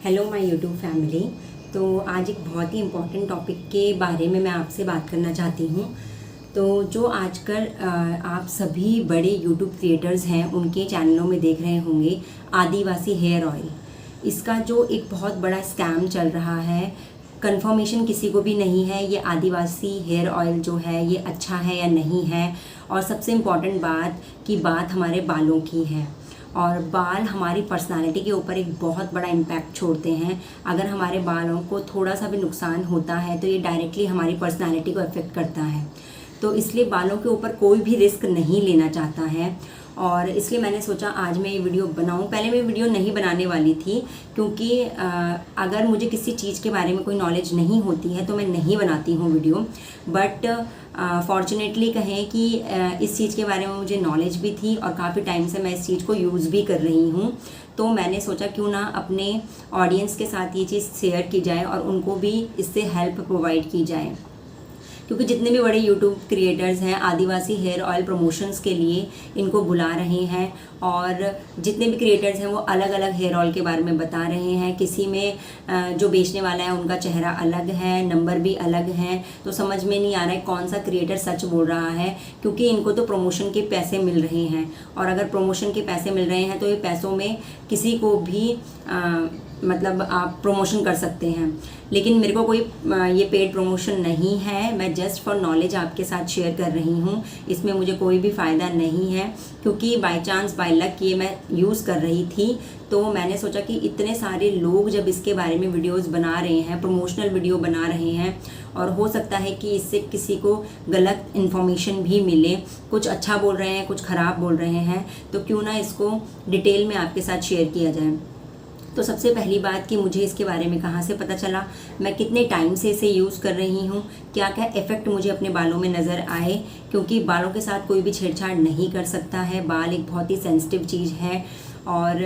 Hello my YouTube family. तो आज एक बहुत ही इम्पॉर्टेंट टॉपिक के बारे में मैं आपसे बात करना चाहती हूँ। तो जो आजकल आप सभी बड़े यूट्यूब क्रिएटर्स हैं उनके चैनलों में देख रहे होंगे आदिवासी हेयर ऑयल। इसका जो एक बहुत बड़ा स्कैम चल रहा है, कंफर्मेशन किसी को भी नहीं है ये आदिवासी हेयर ऑयल जो है ये अच्छा है या नहीं है। और सबसे इम्पॉर्टेंट बात हमारे बालों की है, और बाल हमारी पर्सनालिटी के ऊपर एक बहुत बड़ा इम्पैक्ट छोड़ते हैं। अगर हमारे बालों को थोड़ा सा भी नुकसान होता है तो ये डायरेक्टली हमारी पर्सनालिटी को अफेक्ट करता है। तो इसलिए बालों के ऊपर कोई भी रिस्क नहीं लेना चाहता है, और इसलिए मैंने सोचा आज मैं ये वीडियो बनाऊं। पहले मैं वीडियो नहीं बनाने वाली थी क्योंकि अगर मुझे किसी चीज़ के बारे में कोई नॉलेज नहीं होती है तो मैं नहीं बनाती हूँ वीडियो। बट फॉर्चुनेटली कहें कि इस चीज़ के बारे में मुझे नॉलेज भी थी और काफ़ी टाइम से मैं इस चीज़ को यूज़ भी कर रही हूँ। तो मैंने सोचा क्यों ना अपने ऑडियंस के साथ ये चीज़ शेयर की जाए और उनको भी इससे हेल्प प्रोवाइड की जाए, क्योंकि जितने भी बड़े यूट्यूब क्रिएटर्स हैं आदिवासी हेयर ऑयल प्रमोशंस के लिए इनको बुला रहे हैं, और जितने भी क्रिएटर्स हैं वो अलग अलग हेयर ऑयल के बारे में बता रहे हैं। किसी में जो बेचने वाला है उनका चेहरा अलग है, नंबर भी अलग हैं, तो समझ में नहीं आ रहा है कौन सा क्रिएटर सच बोल रहा है, क्योंकि इनको तो प्रमोशन के पैसे मिल रहे हैं। और अगर प्रमोशन के पैसे मिल रहे हैं तो ये पैसों में किसी को भी मतलब आप प्रमोशन कर सकते हैं। लेकिन मेरे को कोई ये पेड प्रमोशन नहीं है, मैं जस्ट फॉर नॉलेज आपके साथ शेयर कर रही हूँ। इसमें मुझे कोई भी फ़ायदा नहीं है, क्योंकि बाय चांस बाय लक ये मैं यूज़ कर रही थी। तो मैंने सोचा कि इतने सारे लोग जब इसके बारे में वीडियोस बना रहे हैं, प्रमोशनल वीडियो बना रहे हैं, और हो सकता है कि इससे किसी को गलत इन्फॉर्मेशन भी मिले, कुछ अच्छा बोल रहे हैं कुछ ख़राब बोल रहे हैं, तो क्यों ना इसको डिटेल में आपके साथ शेयर किया जाए। तो सबसे पहली बात कि मुझे इसके बारे में कहाँ से पता चला, मैं कितने टाइम से इसे यूज़ कर रही हूँ, क्या क्या इफ़ेक्ट मुझे अपने बालों में नज़र आए, क्योंकि बालों के साथ कोई भी छेड़छाड़ नहीं कर सकता है। बाल एक बहुत ही सेंसिटिव चीज़ है, और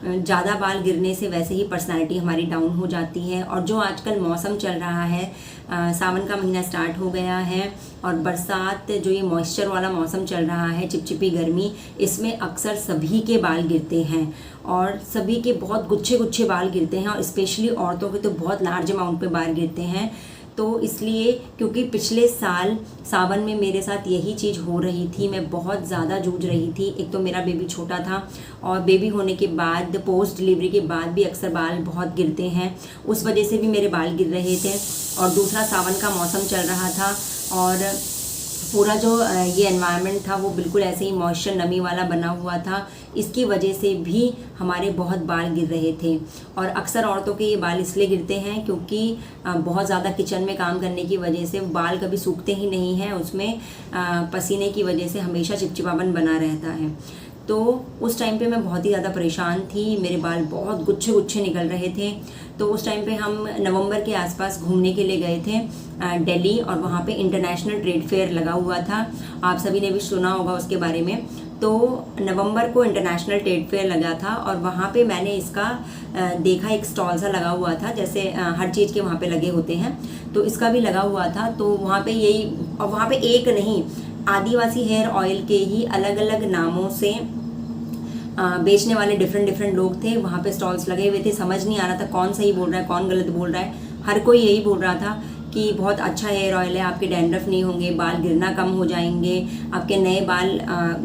ज़्यादा बाल गिरने से वैसे ही पर्सनालिटी हमारी डाउन हो जाती है। और जो आजकल मौसम चल रहा है, सावन का महीना स्टार्ट हो गया है, और बरसात जो ये मॉइस्चर वाला मौसम चल रहा है, चिपचिपी गर्मी, इसमें अक्सर सभी के बाल गिरते हैं, और सभी के बहुत गुच्छे गुच्छे बाल गिरते हैं, और स्पेशली औरतों के तो बहुत लार्ज अमाउंट पे बाल गिरते हैं। तो इसलिए क्योंकि पिछले साल सावन में मेरे साथ यही चीज़ हो रही थी, मैं बहुत ज़्यादा जूझ रही थी। एक तो मेरा बेबी छोटा था, और बेबी होने के बाद पोस्ट डिलीवरी के बाद भी अक्सर बाल बहुत गिरते हैं, उस वजह से भी मेरे बाल गिर रहे थे। और दूसरा सावन का मौसम चल रहा था, और पूरा जो ये एनवायरनमेंट था वो बिल्कुल ऐसे ही मॉइस्चर नमी वाला बना हुआ था, इसकी वजह से भी हमारे बहुत बाल गिर रहे थे। और अक्सर औरतों के ये बाल इसलिए गिरते हैं क्योंकि बहुत ज़्यादा किचन में काम करने की वजह से बाल कभी सूखते ही नहीं हैं, उसमें पसीने की वजह से हमेशा चिपचिपापन बना रहता है। तो उस टाइम पे मैं बहुत ही ज़्यादा परेशान थी, मेरे बाल बहुत गुच्छे गुच्छे निकल रहे थे। तो उस टाइम पे हम नवंबर के आसपास घूमने के लिए गए थे दिल्ली, और वहाँ पे इंटरनेशनल ट्रेड फेयर लगा हुआ था, आप सभी ने भी सुना होगा उसके बारे में। तो नवंबर को इंटरनेशनल ट्रेड फेयर लगा था, और वहाँ पे मैंने इसका देखा, एक स्टॉल सा लगा हुआ था, जैसे हर चीज़ के वहाँ पे लगे होते हैं, तो इसका भी लगा हुआ था। तो वहाँ पे यही, और वहाँ पे एक नहीं, आदिवासी हेयर ऑयल के ही अलग अलग नामों से बेचने वाले डिफरेंट लोग थे, वहाँ पे स्टॉल्स लगे हुए थे। समझ नहीं आ रहा था कौन सही बोल रहा है कौन गलत बोल रहा है। हर कोई यही बोल रहा था कि बहुत अच्छा हेयर ऑयल है, आपके डैंड्रफ नहीं होंगे, बाल गिरना कम हो जाएंगे, आपके नए बाल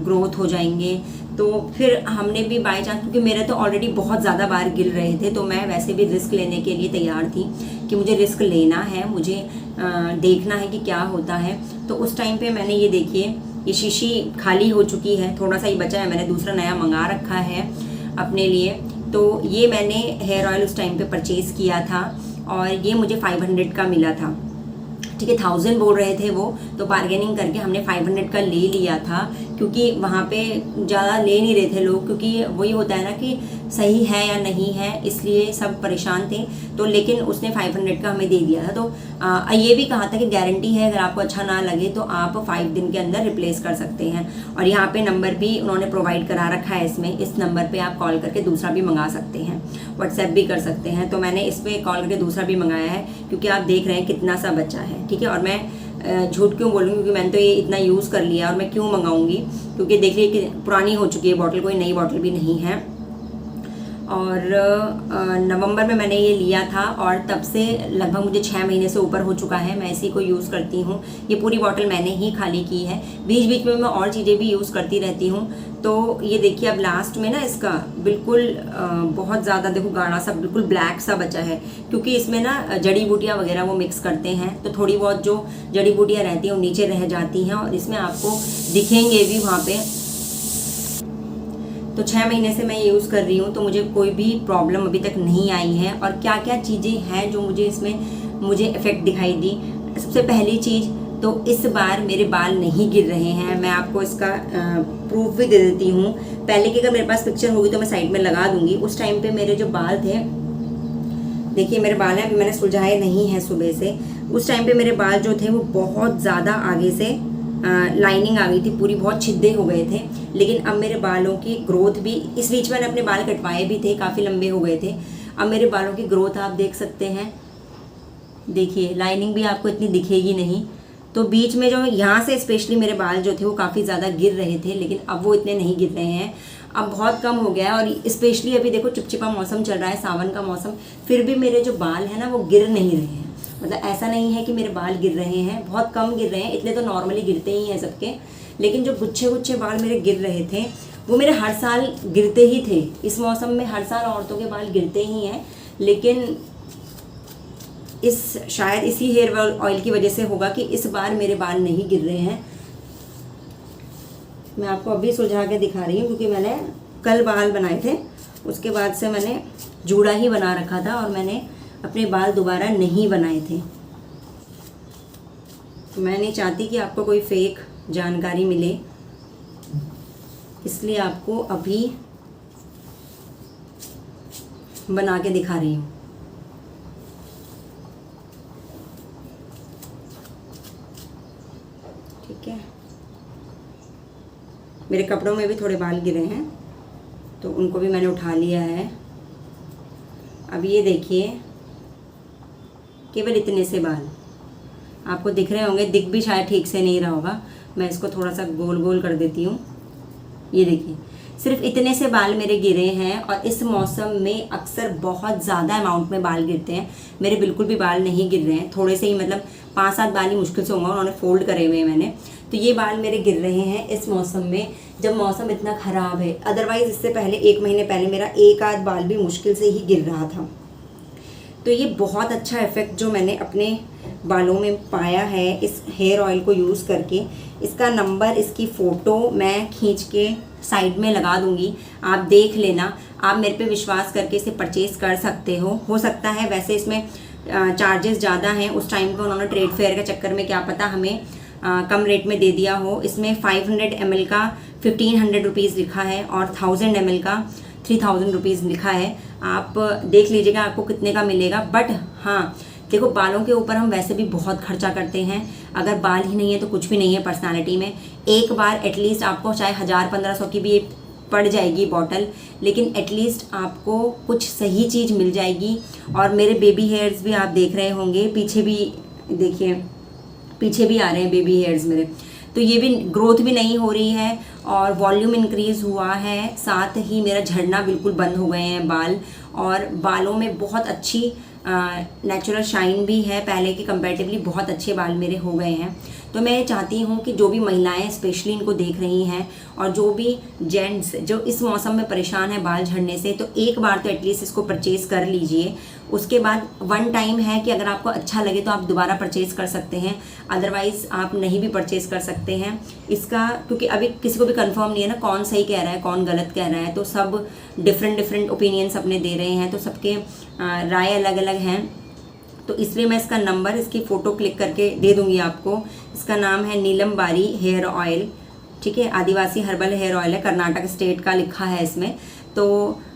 ग्रोथ हो जाएंगे। तो फिर हमने भी बाय चांस, क्योंकि मेरे तो ऑलरेडी बहुत ज़्यादा बाल गिर रहे थे, तो मैं वैसे भी रिस्क लेने के लिए तैयार थी कि मुझे रिस्क लेना है, मुझे देखना है कि क्या होता है। तो उस टाइम पे मैंने ये देखिए, ये शीशी खाली हो चुकी है, थोड़ा सा ही बचा है, मैंने दूसरा नया मंगा रखा है अपने लिए। तो ये मैंने हेयर ऑयल उस टाइम पे परचेज़ किया था, और ये मुझे 500 का मिला था। ठीक है, 1000 बोल रहे थे वो, तो बार्गेनिंग करके हमने 500 का ले लिया था, क्योंकि वहाँ पे ज़्यादा ले नहीं रहे थे लोग, क्योंकि वही होता है ना कि सही है या नहीं है, इसलिए सब परेशान थे। तो लेकिन उसने 500 का हमें दे दिया था। तो ये भी कहा था कि गारंटी है, अगर आपको अच्छा ना लगे तो आप 5 दिन के अंदर रिप्लेस कर सकते हैं। और यहाँ पे नंबर भी उन्होंने प्रोवाइड करा रखा है इसमें, इस नंबर पे आप कॉल करके दूसरा भी मंगा सकते हैं, व्हाट्सएप भी कर सकते हैं। तो मैंने इस पर कॉल करके दूसरा भी मंगाया है, क्योंकि आप देख रहे हैं कितना सा बचा है। ठीक है, और मैं झूठ क्यों बोलूँगी, क्योंकि मैंने तो ये इतना यूज़ कर लिया, और मैं क्यों मंगाऊंगी, क्योंकि देख लीजिए कि पुरानी हो चुकी है बॉटल, कोई नई बॉटल भी नहीं है। और नवंबर में मैंने ये लिया था और तब से लगभग मुझे 6 महीने से ऊपर हो चुका है मैं इसी को यूज़ करती हूँ। ये पूरी बॉटल मैंने ही खाली की है, बीच बीच में मैं और चीज़ें भी यूज़ करती रहती हूँ। तो ये देखिए अब लास्ट में ना इसका बिल्कुल बहुत ज़्यादा देखो गाढ़ा सा बिल्कुल ब्लैक सा बचा है, क्योंकि इसमें ना जड़ी बूटियाँ वगैरह वो मिक्स करते हैं, तो थोड़ी बहुत जो जड़ी बूटियाँ रहती हैं वो नीचे रह जाती हैं और इसमें आपको दिखेंगे भी वहाँ पे। तो 6 महीने से मैं यूज़ कर रही हूँ, तो मुझे कोई भी प्रॉब्लम अभी तक नहीं आई है। और क्या क्या चीज़ें हैं जो मुझे इफ़ेक्ट दिखाई दी। सबसे पहली चीज़ तो इस बार मेरे बाल नहीं गिर रहे हैं। मैं आपको इसका प्रूफ भी दे देती हूँ। पहले की अगर मेरे पास पिक्चर होगी तो मैं साइड में लगा दूँगी। उस टाइम पे मेरे जो बाल थे, देखिए मेरे बाल हैं, अभी मैंने सुलझाए नहीं हैं सुबह से। उस टाइम पे मेरे बाल जो थे वो बहुत ज़्यादा आगे से लाइनिंग आ गई थी, पूरी बहुत छिद्दे हो गए थे। लेकिन अब मेरे बालों की ग्रोथ भी, इस बीच मैंने अपने बाल कटवाए भी थे, काफ़ी लंबे हो गए थे। अब मेरे बालों की ग्रोथ आप देख सकते हैं, देखिए लाइनिंग भी आपको इतनी दिखेगी नहीं। तो बीच में जो यहाँ से स्पेशली मेरे बाल जो थे वो काफ़ी ज़्यादा गिर रहे थे, लेकिन अब वो इतने नहीं गिर रहे हैं, अब बहुत कम हो गया है। और स्पेशली अभी देखो चिपचिपा मौसम चल रहा है, सावन का मौसम, फिर भी मेरे जो बाल हैं ना वो गिर नहीं रहे हैं। मतलब ऐसा नहीं है कि मेरे बाल गिर रहे हैं, बहुत कम गिर रहे हैं, इतने तो नॉर्मली गिरते ही हैं सबके। लेकिन जो गुच्छे गुच्छे बाल मेरे गिर रहे थे वो मेरे हर साल गिरते ही थे। इस मौसम में हर साल औरतों के बाल गिरते ही हैं, लेकिन शायद इसी हेयर ऑयल की वजह से होगा कि इस बार मेरे बाल नहीं गिर रहे हैं। मैं आपको अभी सुलझा के दिखा रही हूँ, क्योंकि मैंने कल बाल बनाए थे, उसके बाद से मैंने जूड़ा ही बना रखा था और मैंने अपने बाल दोबारा नहीं बनाए थे। तो मैं नहीं चाहती कि आपको कोई फेक जानकारी मिले, इसलिए आपको अभी बना के दिखा रही हूँ। ठीक है, मेरे कपड़ों में भी थोड़े बाल गिरे हैं तो उनको भी मैंने उठा लिया है। अब ये देखिए केवल इतने से बाल आपको दिख रहे होंगे, दिख भी शायद ठीक से नहीं रहा होगा, मैं इसको थोड़ा सा गोल गोल कर देती हूँ। ये देखिए सिर्फ इतने से बाल मेरे गिरे हैं, और इस मौसम में अक्सर बहुत ज़्यादा अमाउंट में बाल गिरते हैं। मेरे बिल्कुल भी बाल नहीं गिर रहे हैं, थोड़े से ही, मतलब 5-7 बाल ही मुश्किल से होंगे, उन्होंने फोल्ड करे हुए हैं मैंने। तो ये बाल मेरे गिर रहे हैं इस मौसम में, जब मौसम इतना ख़राब है। अदरवाइज़ इससे पहले 1 महीने पहले मेरा एक आध बाल भी मुश्किल से ही गिर रहा था। तो ये बहुत अच्छा इफ़ेक्ट जो मैंने अपने बालों में पाया है इस हेयर ऑयल को यूज़ करके। इसका नंबर, इसकी फ़ोटो मैं खींच के साइड में लगा दूंगी, आप देख लेना। आप मेरे पे विश्वास करके इसे परचेज़ कर सकते हो सकता है वैसे इसमें चार्जेस ज़्यादा हैं। उस टाइम पे उन्होंने ट्रेड फेयर के चक्कर में क्या पता हमें कम रेट में दे दिया हो। इसमें 500 ml का 1500 रुपीज़ लिखा है और 1000 ml का 3000 रुपीज़ लिखा है। आप देख लीजिएगा आपको कितने का मिलेगा। बट हाँ देखो, बालों के ऊपर हम वैसे भी बहुत खर्चा करते हैं, अगर बाल ही नहीं है तो कुछ भी नहीं है पर्सनालिटी में। एक बार एटलीस्ट आपको चाहे 1000-1500 की भी पड़ जाएगी बॉटल, लेकिन एटलीस्ट आपको कुछ सही चीज़ मिल जाएगी। और मेरे बेबी हेयर्स भी आप देख रहे होंगे, पीछे भी देखिए, पीछे भी आ रहे हैं बेबी हेयर्स मेरे। तो ये भी ग्रोथ भी नहीं हो रही है और वॉल्यूम इंक्रीज़ हुआ है, साथ ही मेरा झड़ना बिल्कुल बंद हो गए हैं बाल, और बालों में बहुत अच्छी नेचुरल शाइन भी है। पहले के कंपैरेटिवली बहुत अच्छे बाल मेरे हो गए हैं। तो मैं चाहती हूँ कि जो भी महिलाएं स्पेशली इनको देख रही हैं और जो भी जेंट्स जो इस मौसम में परेशान है बाल झड़ने से, तो एक बार तो एटलीस्ट इसको परचेज़ कर लीजिए। उसके बाद 1 टाइम है कि अगर आपको अच्छा लगे तो आप दोबारा परचेज़ कर सकते हैं, अदरवाइज़ आप नहीं भी परचेज़ कर सकते हैं इसका, क्योंकि अभी किसी को भी कंफर्म नहीं है ना कौन सही कह रहा है कौन गलत कह रहा है। तो सब डिफरेंट ओपिनियंस अपने दे रहे हैं, तो सबके राय अलग अलग हैं। तो इसलिए मैं इसका नंबर, इसकी फ़ोटो क्लिक करके दे दूंगी आपको। इसका नाम है नीलम बारी हेयर ऑयल, ठीक है, आदिवासी हर्बल हेयर ऑयल है, कर्नाटक स्टेट का लिखा है इसमें। तो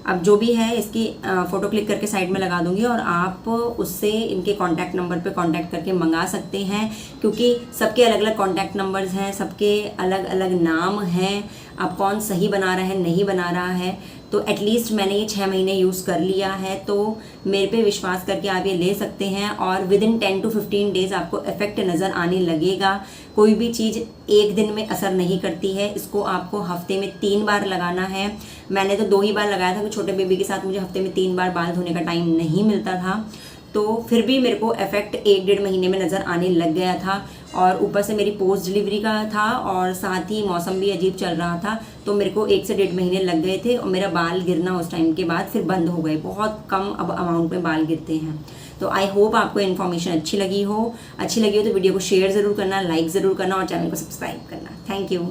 अब जो भी है इसकी फ़ोटो क्लिक करके साइड में लगा दूंगी और आप उससे इनके कॉन्टैक्ट नंबर पे कांटेक्ट करके मंगा सकते हैं, क्योंकि सबके अलग अलग कॉन्टैक्ट नंबर्स हैं, सबके अलग अलग नाम हैं। अब कौन सही बना रहा है नहीं बना रहा है, तो एटलीस्ट मैंने ये 6 महीने यूज़ कर लिया है, तो मेरे पे विश्वास करके आप ये ले सकते हैं और विद इन 10 to 15 डेज़ आपको इफेक्ट नज़र आने लगेगा। कोई भी चीज़ एक दिन में असर नहीं करती है, इसको आपको हफ्ते में 3 बार लगाना है। मैंने तो 2 ही बार लगाया था, क्योंकि छोटे बेबी के साथ मुझे हफ्ते में 3 बार बाल धोने का टाइम नहीं मिलता था, तो फिर भी मेरे को इफेक्ट 1-1.5 महीने में नज़र आने लग गया था। और ऊपर से मेरी पोस्ट डिलीवरी का था और साथ ही मौसम भी अजीब चल रहा था, तो मेरे को 1 से 1.5 महीने लग गए थे और मेरा बाल गिरना उस टाइम के बाद फिर बंद हो गए। बहुत कम अब अमाउंट में बाल गिरते हैं। तो आई होप आपको इन्फॉर्मेशन अच्छी लगी हो तो वीडियो को शेयर ज़रूर करना, लाइक ज़रूर करना और चैनल को सब्सक्राइब करना। Thank you.